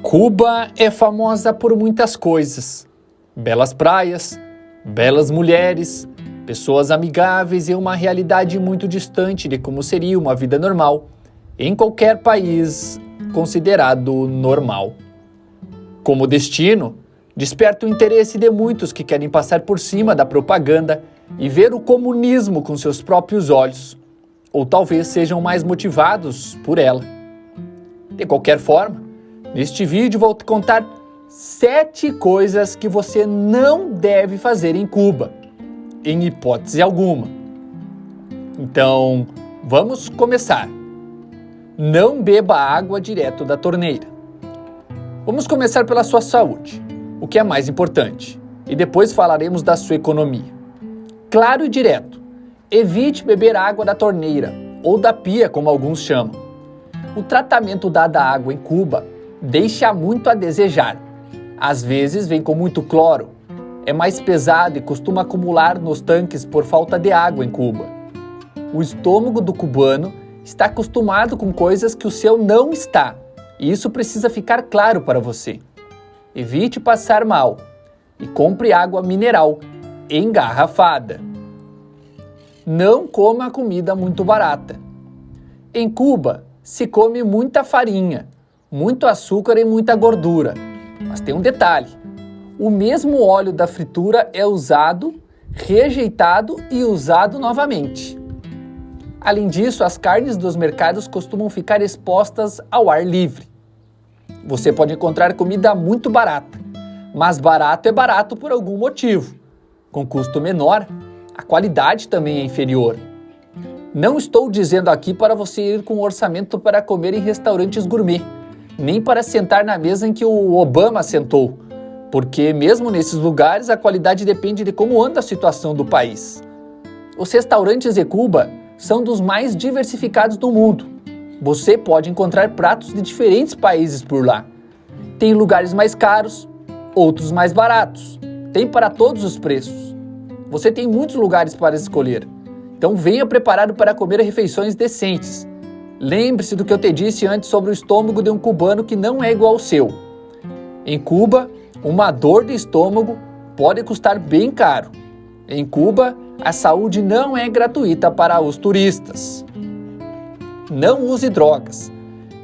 Cuba é famosa por muitas coisas: belas praias, belas mulheres, pessoas amigáveis e uma realidade muito distante de como seria uma vida normal em qualquer país considerado normal. Como destino, desperta o interesse de muitos que querem passar por cima da propaganda e ver o comunismo com seus próprios olhos, ou talvez sejam mais motivados por ela. De qualquer forma, neste vídeo vou te contar 7 coisas que você não deve fazer em Cuba, em hipótese alguma. Então, vamos começar. Não beba água direto da torneira. Vamos começar pela sua saúde, o que é mais importante, e depois falaremos da sua economia. Claro e direto, evite beber água da torneira, ou da pia, como alguns chamam. O tratamento dado à água em Cuba deixa muito a desejar. Às vezes vem com muito cloro, é mais pesado e costuma acumular nos tanques por falta de água em Cuba. O estômago do cubano está acostumado com coisas que o seu não está, e isso precisa ficar claro para você. Evite passar mal e compre água mineral engarrafada. Não coma comida muito barata. Em Cuba, se come muita farinha, muito açúcar e muita gordura. Mas tem um detalhe: o mesmo óleo da fritura é usado, rejeitado e usado novamente. Além disso, as carnes dos mercados costumam ficar expostas ao ar livre. Você pode encontrar comida muito barata, mas barato é barato por algum motivo. Com custo menor, a qualidade também é inferior. Não estou dizendo aqui para você ir com orçamento para comer em restaurantes gourmet, nem para sentar na mesa em que o Obama sentou, porque mesmo nesses lugares a qualidade depende de como anda a situação do país. Os restaurantes de Cuba são dos mais diversificados do mundo. Você pode encontrar pratos de diferentes países por lá. Tem lugares mais caros, outros mais baratos. Tem para todos os preços. Você tem muitos lugares para escolher. Então venha preparado para comer refeições decentes. Lembre-se do que eu te disse antes sobre o estômago de um cubano que não é igual ao seu. Em Cuba, uma dor de estômago pode custar bem caro. Em Cuba, a saúde não é gratuita para os turistas. Não use drogas.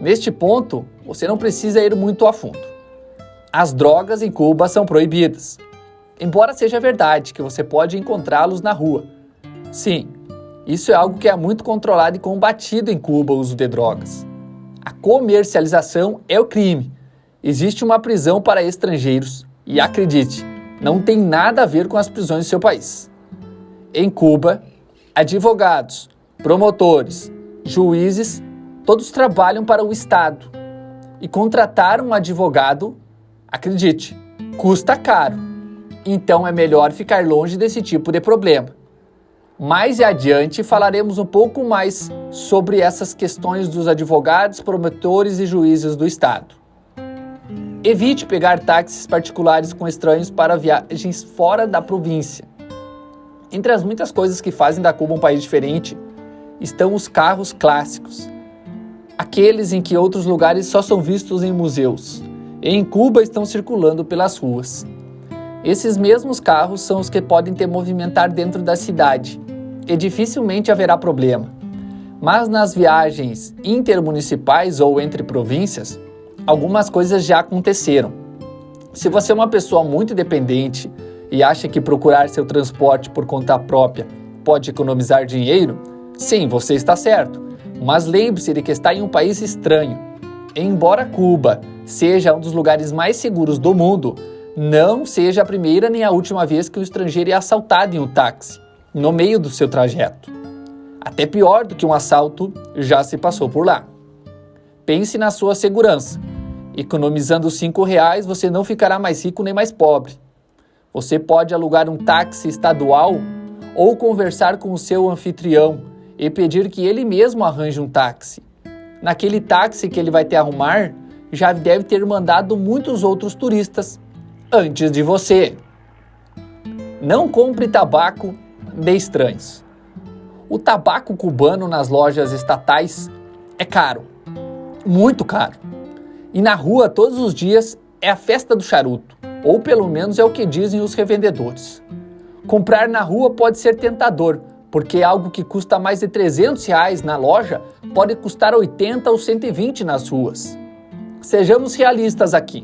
Neste ponto, você não precisa ir muito a fundo. As drogas em Cuba são proibidas. Embora seja verdade que você pode encontrá-los na rua. Sim, isso é algo que é muito controlado e combatido em Cuba, o uso de drogas. A comercialização é o crime. Existe uma prisão para estrangeiros e, acredite, não tem nada a ver com as prisões do seu país. Em Cuba, advogados, promotores, juízes, todos trabalham para o Estado. E contratar um advogado, acredite, custa caro. Então é melhor ficar longe desse tipo de problema. Mais adiante falaremos um pouco mais sobre essas questões dos advogados, promotores e juízes do Estado. Evite pegar táxis particulares com estranhos para viagens fora da província. Entre as muitas coisas que fazem da Cuba um país diferente, estão os carros clássicos. Aqueles em que outros lugares só são vistos em museus. E em Cuba estão circulando pelas ruas. Esses mesmos carros são os que podem te movimentar dentro da cidade, e dificilmente haverá problema. Mas nas viagens intermunicipais ou entre províncias, algumas coisas já aconteceram. Se você é uma pessoa muito dependente e acha que procurar seu transporte por conta própria pode economizar dinheiro, sim, você está certo. Mas lembre-se de que está em um país estranho. Embora Cuba seja um dos lugares mais seguros do mundo, não seja a primeira nem a última vez que um estrangeiro é assaltado em um táxi, no meio do seu trajeto. Até pior do que um assalto já se passou por lá. Pense na sua segurança. Economizando R$5, você não ficará mais rico nem mais pobre. Você pode alugar um táxi estadual ou conversar com o seu anfitrião e pedir que ele mesmo arranje um táxi. Naquele táxi que ele vai te arrumar, já deve ter mandado muitos outros turistas antes de você. Não compre tabaco de estranhos. O tabaco cubano nas lojas estatais é caro, muito caro. E na rua, todos os dias, é a festa do charuto, ou pelo menos é o que dizem os revendedores. Comprar na rua pode ser tentador, porque algo que custa mais de R$300 na loja pode custar 80 ou 120 nas ruas. Sejamos realistas aqui.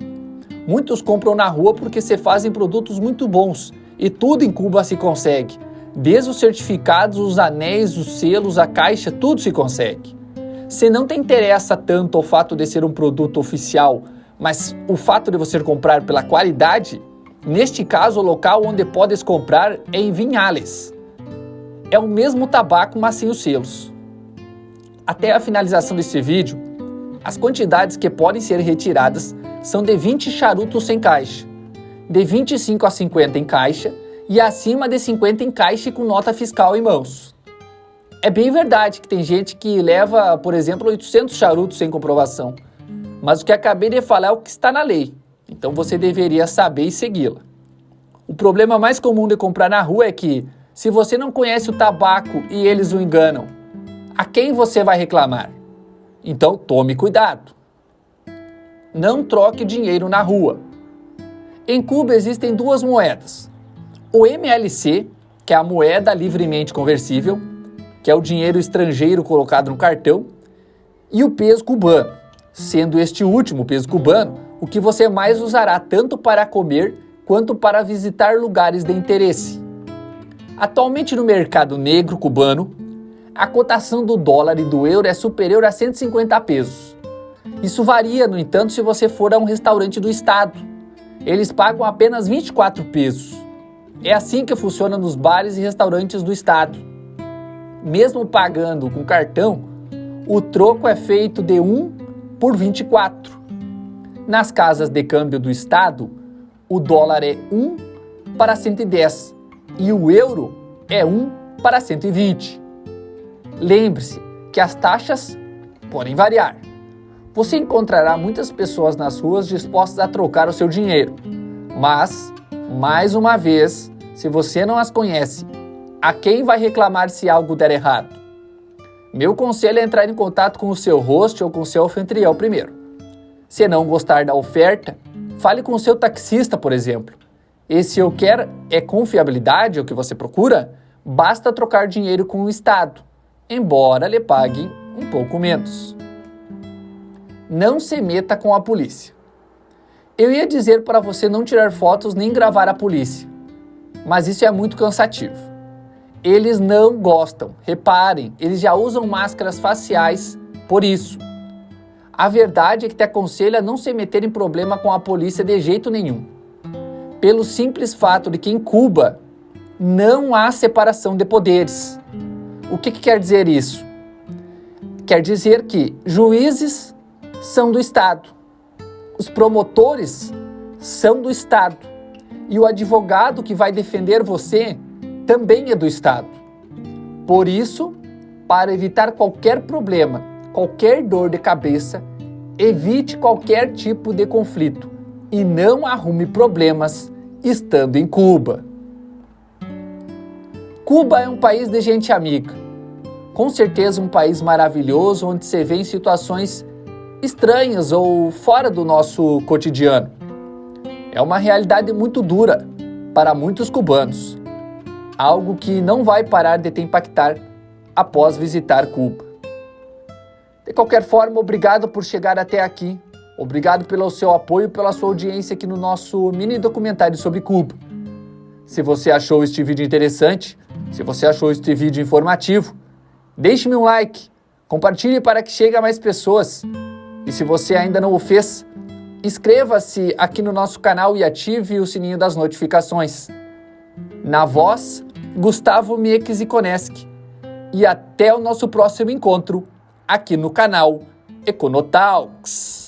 Muitos compram na rua porque se fazem produtos muito bons e tudo em Cuba se consegue. Desde os certificados, os anéis, os selos, a caixa, tudo se consegue. Se não te interessa tanto o fato de ser um produto oficial, mas o fato de você comprar pela qualidade, neste caso o local onde podes comprar é em Vinhales. É o mesmo tabaco, mas sem os selos. Até a finalização desse vídeo, as quantidades que podem ser retiradas são de 20 charutos sem caixa, de 25 a 50 em caixa e acima de 50 em caixa com nota fiscal em mãos. É bem verdade que tem gente que leva, por exemplo, 800 charutos sem comprovação, mas o que acabei de falar é o que está na lei, então você deveria saber e segui-la. O problema mais comum de comprar na rua é que, se você não conhece o tabaco e eles o enganam, a quem você vai reclamar? Então tome cuidado. Não troque dinheiro na rua. Em Cuba existem duas moedas. O MLC, que é a moeda livremente conversível, que é o dinheiro estrangeiro colocado no cartão, e o peso cubano, sendo este último, o peso cubano, o que você mais usará tanto para comer quanto para visitar lugares de interesse. Atualmente no mercado negro cubano, a cotação do dólar e do euro é superior a 150 pesos. Isso varia, no entanto, se você for a um restaurante do estado. Eles pagam apenas 24 pesos. É assim que funciona nos bares e restaurantes do estado. Mesmo pagando com cartão, o troco é feito de 1 por 24. Nas casas de câmbio do estado, o dólar é 1 para 110 e o euro é 1 para 120. Lembre-se que as taxas podem variar. Você encontrará muitas pessoas nas ruas dispostas a trocar o seu dinheiro. Mas, mais uma vez, se você não as conhece, a quem vai reclamar se algo der errado? Meu conselho é entrar em contato com o seu host ou com o seu anfitrião primeiro. Se não gostar da oferta, fale com o seu taxista, por exemplo. E se eu quero é confiabilidade, o que você procura, basta trocar dinheiro com o Estado, embora lhe paguem um pouco menos. Não se meta com a polícia. Eu ia dizer para você não tirar fotos nem gravar a polícia, mas isso é muito cansativo. Eles não gostam, reparem, eles já usam máscaras faciais por isso. A verdade é que te aconselho a não se meter em problema com a polícia de jeito nenhum. Pelo simples fato de que em Cuba não há separação de poderes. O que quer dizer isso? Quer dizer que juízes são do Estado, os promotores são do Estado e o advogado que vai defender você também é do Estado. Por isso, para evitar qualquer problema, qualquer dor de cabeça, evite qualquer tipo de conflito e não arrume problemas estando em Cuba. Cuba é um país de gente amiga. Com certeza um país maravilhoso onde se vê em situações estranhas ou fora do nosso cotidiano. É uma realidade muito dura para muitos cubanos. Algo que não vai parar de te impactar após visitar Cuba. De qualquer forma, obrigado por chegar até aqui. Obrigado pelo seu apoio e pela sua audiência aqui no nosso mini documentário sobre Cuba. Se você achou este vídeo interessante, se você achou este vídeo informativo, deixe-me um like, compartilhe para que chegue a mais pessoas. E se você ainda não o fez, inscreva-se aqui no nosso canal e ative o sininho das notificações. Na voz, Gustavo Mieques Iconeschi. E até o nosso próximo encontro aqui no canal Econotalks.